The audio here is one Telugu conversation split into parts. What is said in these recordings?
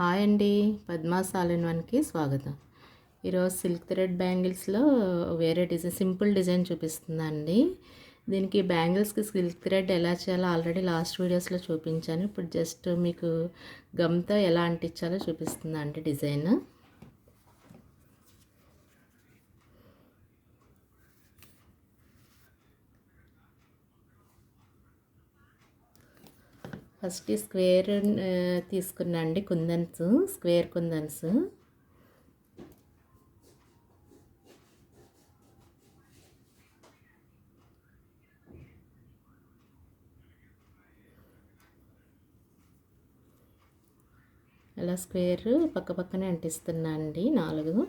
హాయ్ అండి, పద్మాస్ ఆల్ ఇన్ వన్కి స్వాగతం. ఈరోజు సిల్క్ థ్రెడ్ బ్యాంగిల్స్లో వేరే డిజైన్, సింపుల్ డిజైన్ చూపిస్తుందండి. దీనికి బ్యాంగిల్స్కి సిల్క్ థ్రెడ్ ఎలా చేయాలో ఆల్రెడీ లాస్ట్ వీడియోస్లో చూపించాను. ఇప్పుడు జస్ట్ మీకు గమ్తో ఎలా అంటించాలో చూపిస్తుందండి డిజైన్. ఫస్ట్ స్క్వేర్ తీసుకున్నా అండి, కుందన్స్, స్క్వేర్ కుందన్స్. అలా స్క్వేర్ పక్క పక్కనే అంటిస్తున్నా అండి, 4.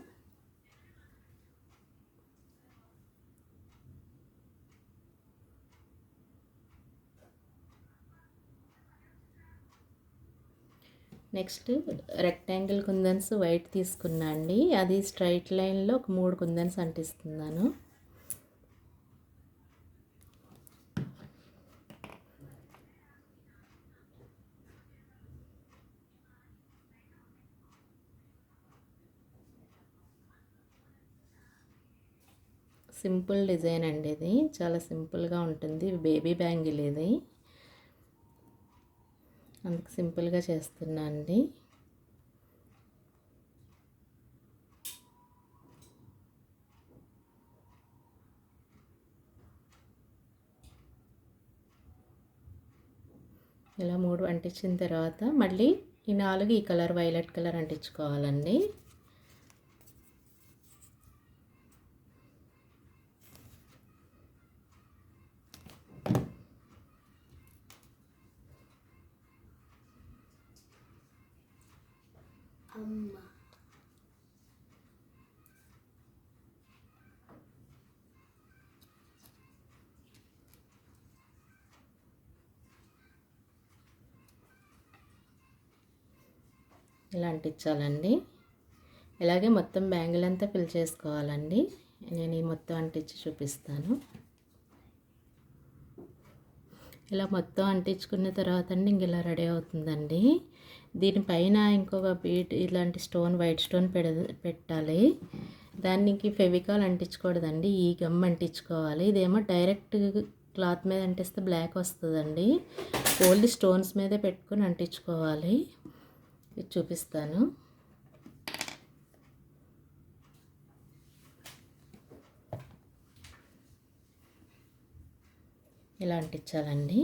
నెక్స్ట్ రెక్టాంగిల్ కుందన్స్ వైట్ తీసుకున్నా అండి. అది స్ట్రైట్ లైన్లో ఒక 3 కుందన్స్ అంటిస్తున్నాను. సింపుల్ డిజైన్ అండి, ఇది చాలా సింపుల్గా ఉంటుంది. బేబీ బ్యాంగిల్ ఇది, అందుకు సింపుల్గా చేస్తున్నా అండి. ఇలా 3 అంటించిన తర్వాత మళ్ళీ ఈ 4 ఈ కలర్, వైలెట్ కలర్ అంటించుకోవాలండి. ఇలా అంటించాలండి. ఇలాగే మొత్తం బ్యాంగిల్ అంతా ఫిల్ చేసుకోవాలండి. నేను ఈ మొత్తం అంటించి చూపిస్తాను. ఇలా మొత్తం అంటించుకున్న తర్వాత అండి ఇంక ఇలా రెడీ అవుతుందండి. దీనిపైన ఇంకొక బీట్ ఇలాంటి స్టోన్, వైట్ స్టోన్ పెట్టాలి. దానికి ఫెవికాల్ అంటించకూడదండి, ఈ గమ్ అంటించుకోవాలి. ఇదేమో డైరెక్ట్ క్లాత్ మీద అంటిస్తే బ్లాక్ వస్తుందండి. ఓన్లీ స్టోన్స్ మీదే పెట్టుకుని అంటించుకోవాలి. ఇది చూపిస్తాను. ఇలా అంటించాలండి.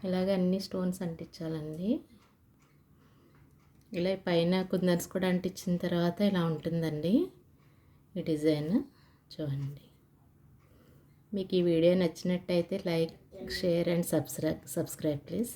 ఇలాగ అన్ని స్టోన్స్ అంటించాలండి. ఇలా పైన కుందన్స్ కూడా అంటించిన తర్వాత ఇలా ఉంటుందండి ఈ డిజైన్. చూడండి. మీకు ఈ వీడియో నచ్చినట్టయితే like, share and subscribe please.